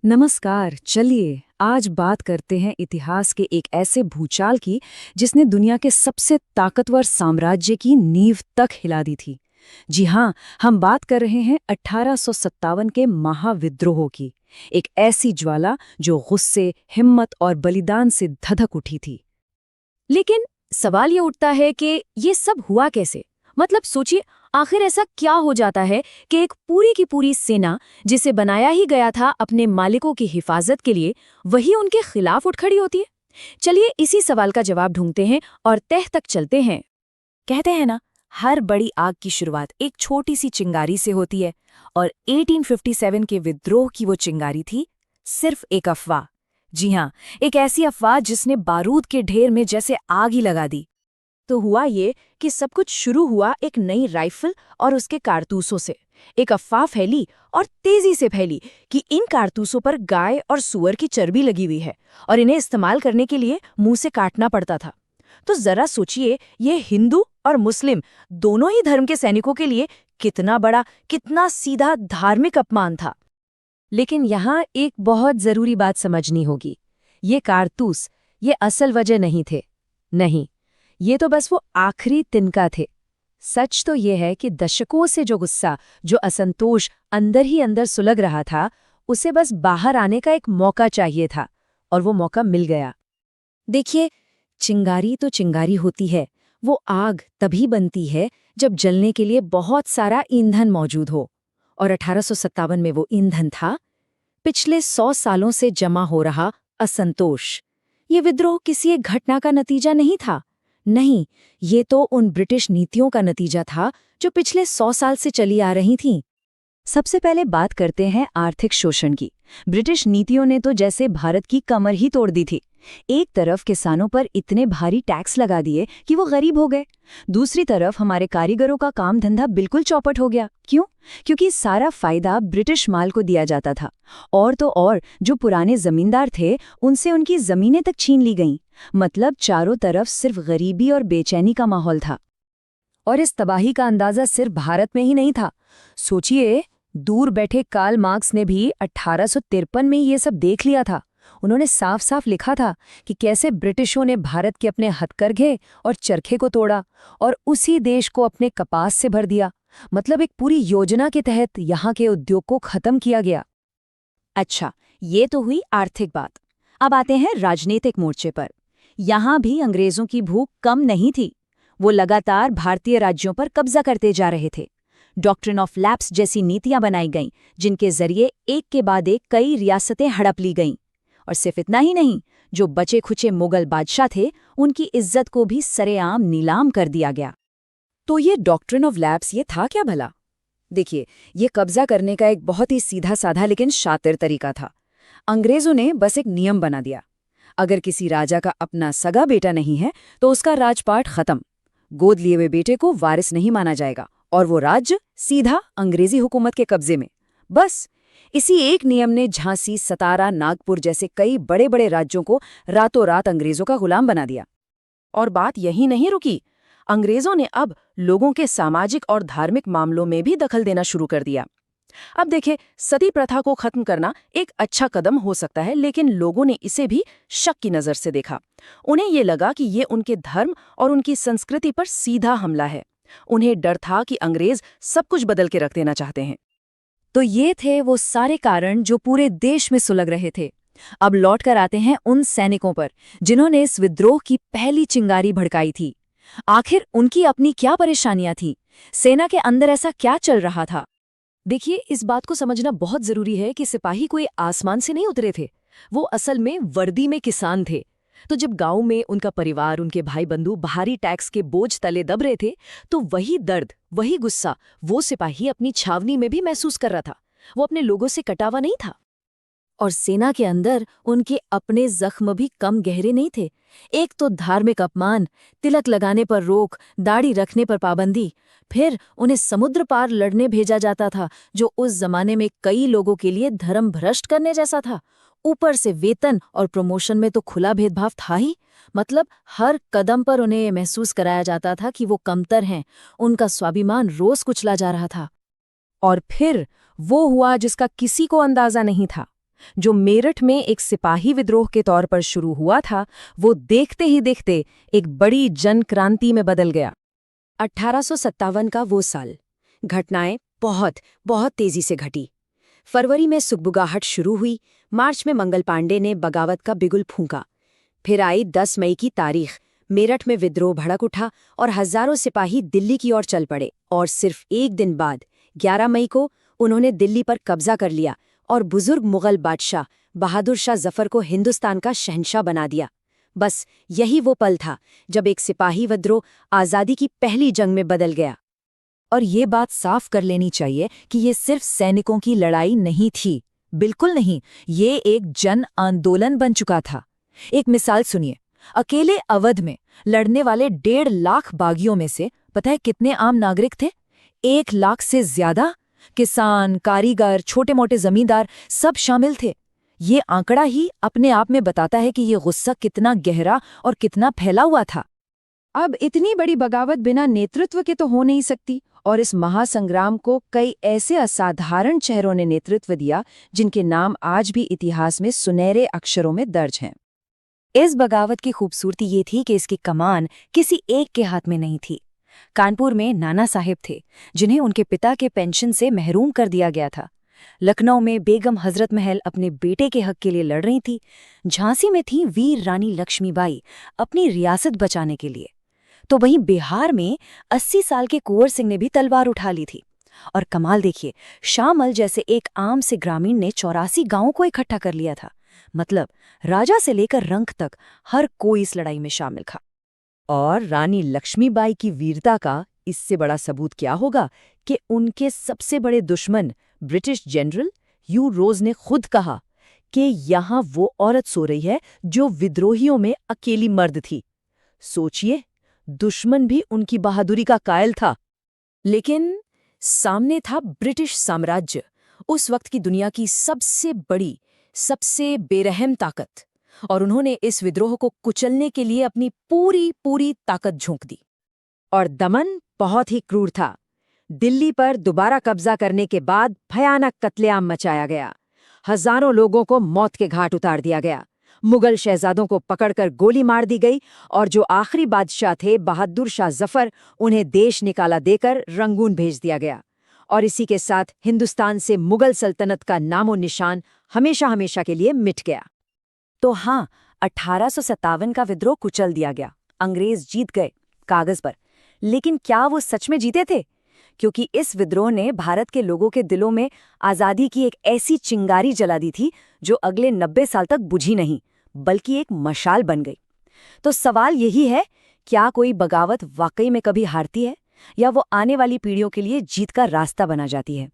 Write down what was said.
नमस्कार। चलिए आज बात करते हैं इतिहास के एक ऐसे भूचाल की जिसने दुनिया के सबसे ताकतवर साम्राज्य की नींव तक हिला दी थी। जी हाँ, हम बात कर रहे हैं 1857 के महाविद्रोह की। एक ऐसी ज्वाला जो गुस्से, हिम्मत और बलिदान से धधक उठी थी। लेकिन सवाल ये उठता है कि ये सब हुआ कैसे? मतलब सोचिए, आखिर ऐसा क्या हो जाता है कि एक पूरी की पूरी सेना जिसे बनाया ही गया था अपने मालिकों की हिफाजत के लिए, वही उनके खिलाफ उठ खड़ी होती है? चलिए इसी सवाल का जवाब ढूंढते हैं और तह तक चलते हैं। कहते हैं ना, हर बड़ी आग की शुरुआत एक छोटी सी चिंगारी से होती है, और 1857 के विद्रोह की वो चिंगारी थी सिर्फ एक अफवाह। जी हाँ, एक ऐसी अफवाह जिसने बारूद के ढेर में जैसे आग ही लगा दी। तो हुआ ये कि सब कुछ शुरू हुआ एक नई राइफल और उसके कारतूसों से। एक अफवाह फैली और तेजी से फैली कि इन कारतूसों पर गाय और सूअर की चर्बी लगी हुई है और इन्हें इस्तेमाल करने के लिए मुंह से काटना पड़ता था। तो जरा सोचिए, ये हिंदू और मुस्लिम दोनों ही धर्म के सैनिकों के लिए कितना बड़ा, कितना सीधा धार्मिक अपमान था। लेकिन यहाँ एक बहुत जरूरी बात समझनी होगी। ये कारतूस, ये असल वजह नहीं थे। नहीं, ये तो बस वो आखिरी तिनका थे। सच तो ये है कि दशकों से जो गुस्सा, जो असंतोष अंदर ही अंदर सुलग रहा था, उसे बस बाहर आने का एक मौका चाहिए था, और वो मौका मिल गया। देखिए, चिंगारी तो चिंगारी होती है। वो आग तभी बनती है जब जलने के लिए बहुत सारा ईंधन मौजूद हो। और 1857 में वो ईंधन था पिछले 100 सालों से जमा हो रहा असंतोष। ये विद्रोह किसी एक घटना का नतीजा नहीं था। नहीं, ये तो उन ब्रिटिश नीतियों का नतीजा था जो पिछले 100 साल से चली आ रही थीं। सबसे पहले बात करते हैं आर्थिक शोषण की। ब्रिटिश नीतियों ने तो जैसे भारत की कमर ही तोड़ दी थी। एक तरफ किसानों पर इतने भारी टैक्स लगा दिए कि वो गरीब हो गए। दूसरी तरफ हमारे कारीगरों का काम धंधा बिल्कुल चौपट हो गया। क्यों? क्योंकि सारा फायदा ब्रिटिश माल को दिया जाता था। और तो और जो पुराने जमींदार थे, उनसे उनकी जमीनें तक छीन ली गईं। मतलब चारों तरफ सिर्फ गरीबी और बेचैनी का माहौल था। और इस तबाही का अंदाजा सिर्फ भारत में ही नहीं था। सोचिए, दूर बैठे कार्ल मार्क्स ने भी 1853 में ये सब देख लिया था। उन्होंने साफ साफ लिखा था कि कैसे ब्रिटिशों ने भारत के अपने हथकरघे और चरखे को तोड़ा और उसी देश को अपने कपास से भर दिया। मतलब एक पूरी योजना के तहत यहाँ के उद्योग को खत्म किया गया। अच्छा, ये तो हुई आर्थिक बात। अब आते हैं राजनीतिक मोर्चे पर। यहाँ भी अंग्रेजों की भूख कम नहीं थी। वो लगातार भारतीय राज्यों पर कब्जा करते जा रहे थे। डॉक्ट्रिन ऑफ लैप्स जैसी नीतियां बनाई गईं, जिनके जरिए एक के बाद एक कई रियासतें हड़प ली गईं। और सिर्फ इतना ही नहीं, जो बचे खुचे मुगल बादशाह थे, उनकी इज्जत को भी सरेआम नीलाम कर दिया गया। तो ये डॉक्ट्रिन ऑफ लैप्स, ये था क्या भला? देखिए, ये कब्जा करने का एक बहुत ही सीधा साधा लेकिन शातिर तरीका था। अंग्रेजों ने बस एक नियम बना दिया। अगर किसी राजा का अपना सगा बेटा नहीं है तो उसका राजपाट खत्म। गोद लिए हुए बेटे को वारिस नहीं माना जाएगा और वो राज्य सीधा अंग्रेजी हुकूमत के कब्जे में। बस इसी एक नियम ने झांसी, सतारा, नागपुर जैसे कई बड़े बड़े राज्यों को रातों रात अंग्रेजों का गुलाम बना दिया। और बात यही नहीं रुकी। अंग्रेजों ने अब लोगों के सामाजिक और धार्मिक मामलों में भी दखल देना शुरू कर दिया। अब देखें, सती प्रथा को खत्म करना एक अच्छा कदम हो सकता है, लेकिन लोगों ने इसे भी शक की नज़र से देखा। उन्हें ये लगा कि ये उनके धर्म और उनकी संस्कृति पर सीधा हमला है। उन्हें डर था कि अंग्रेज सब कुछ बदल के रख देना चाहते हैं। तो ये थे वो सारे कारण जो पूरे देश में सुलग रहे थे। अब लौट कर आते हैं उन सैनिकों पर जिन्होंने इस विद्रोह की पहली चिंगारी भड़काई थी। आखिर उनकी अपनी क्या परेशानियां थीं? सेना के अंदर ऐसा क्या चल रहा था? देखिए, इस बात को समझना बहुत जरूरी है कि सिपाही कोई आसमान से नहीं उतरे थे। वो असल में वर्दी में किसान थे। तो जब गांव में उनका परिवार, उनके भाई बंधु भारी टैक्स के बोझ तले दब रहे थे, तो वही दर्द, वही गुस्सा वो सिपाही अपनी छावनी में भी महसूस कर रहा था। वो अपने लोगों से कटा हुआ नहीं था। और सेना के अंदर उनके अपने जख्म भी कम गहरे नहीं थे। एक तो धार्मिक अपमान, तिलक लगाने पर रोक, दाढ़ी रखने पर पाबंदी, फिर उन्हें समुद्र पार लड़ने भेजा जाता था, जो उस जमाने में कई लोगों के लिए धर्म भ्रष्ट करने जैसा था। ऊपर से वेतन और प्रमोशन में तो खुला भेदभाव था ही। मतलब हर कदम पर उन्हें ये महसूस कराया जाता था कि वो कमतर हैं। उनका स्वाभिमान रोज कुचला जा रहा था। और फिर वो हुआ जिसका किसी को अंदाजा नहीं था। जो मेरठ में एक सिपाही विद्रोह के तौर पर शुरू हुआ था, वो देखते ही देखते एक बड़ी जन क्रांति में बदल गया। 1857 का वो साल, घटनाएं बहुत बहुत तेजी से घटी। फरवरी में सुगबुगाहट शुरू हुई, मार्च में मंगल पांडे ने बगावत का बिगुल फूंका। फिर आई 10 मई की तारीख, मेरठ में विद्रोह भड़क उठा और हजारों सिपाही दिल्ली की ओर चल पड़े। और सिर्फ एक दिन बाद 11 मई को उन्होंने दिल्ली पर कब्जा कर लिया और बुजुर्ग मुगल बादशाह बहादुर शाह जफर को हिंदुस्तान का शहंशाह बना दिया। बस यही वो पल था जब एक सिपाही विद्रोह आज़ादी की पहली जंग में बदल गया। और ये बात साफ कर लेनी चाहिए कि ये सिर्फ सैनिकों की लड़ाई नहीं थी, बिल्कुल नहीं, ये एक जन आंदोलन बन चुका था। एक मिसाल सुनिए, अकेले अवध में लड़ने वाले 1.5 लाख बागियों में से पता है कितने आम नागरिक थे? 1 लाख से ज्यादा। किसान, कारीगर, छोटे मोटे जमींदार सब शामिल थे। ये आंकड़ा ही अपने आप में बताता है कि ये गुस्सा कितना गहरा और कितना फैला हुआ था। अब इतनी बड़ी बगावत बिना नेतृत्व के तो हो नहीं सकती, और इस महासंग्राम को कई ऐसे असाधारण चेहरों ने नेतृत्व दिया जिनके नाम आज भी इतिहास में सुनहरे अक्षरों में दर्ज हैं। इस बगावत की खूबसूरती ये थी कि इसकी कमान किसी एक के हाथ में नहीं थी। कानपुर में नाना साहिब थे, जिन्हें उनके पिता के पेंशन से महरूम कर दिया गया था। लखनऊ में बेगम हजरत महल अपने बेटे के हक के लिए लड़ रही थी। झांसी में थी वीर रानी लक्ष्मीबाई अपनी रियासत बचाने के लिए। तो वहीं बिहार में 80 साल के कुंवर सिंह ने भी तलवार उठा ली थी। और कमाल देखिए, शामल जैसे एक आम से ग्रामीण ने 84 गांवों को इकट्ठा कर लिया था। मतलब राजा से लेकर रंक तक हर कोई इस लड़ाई में शामिल था। और रानी लक्ष्मीबाई की वीरता का इससे बड़ा सबूत क्या होगा कि उनके सबसे बड़े दुश्मन ब्रिटिश जनरल ह्यू रोज ने खुद कहा कि यहाँ वो औरत सो रही है जो विद्रोहियों में अकेली मर्द थी। सोचिए, दुश्मन भी उनकी बहादुरी का कायल था। लेकिन सामने था ब्रिटिश साम्राज्य, उस वक्त की दुनिया की सबसे बड़ी, सबसे बेरहम ताकत। और उन्होंने इस विद्रोह को कुचलने के लिए अपनी पूरी ताकत झोंक दी। और दमन बहुत ही क्रूर था। दिल्ली पर दोबारा कब्जा करने के बाद भयानक कत्लेआम मचाया गया। हजारों लोगों को मौत के घाट उतार दिया गया। मुगल शहजादों को पकड़कर गोली मार दी गई और जो आखिरी बादशाह थे बहादुर शाह जफर, उन्हें देश निकाला देकर रंगून भेज दिया गया। और इसी के साथ हिंदुस्तान से मुगल सल्तनत का नामो निशान हमेशा हमेशा के लिए मिट गया। तो हाँ, 1857 का विद्रोह कुचल दिया गया। अंग्रेज जीत गए कागज पर, लेकिन क्या वो सच में जीते थे? क्योंकि इस विद्रोह ने भारत के लोगों के दिलों में आज़ादी की एक ऐसी चिंगारी जला दी थी जो अगले 90 साल तक बुझी नहीं, बल्कि एक मशाल बन गई। तो सवाल यही है, क्या कोई बगावत वाकई में कभी हारती है, या वो आने वाली पीढ़ियों के लिए जीत का रास्ता बना जाती है?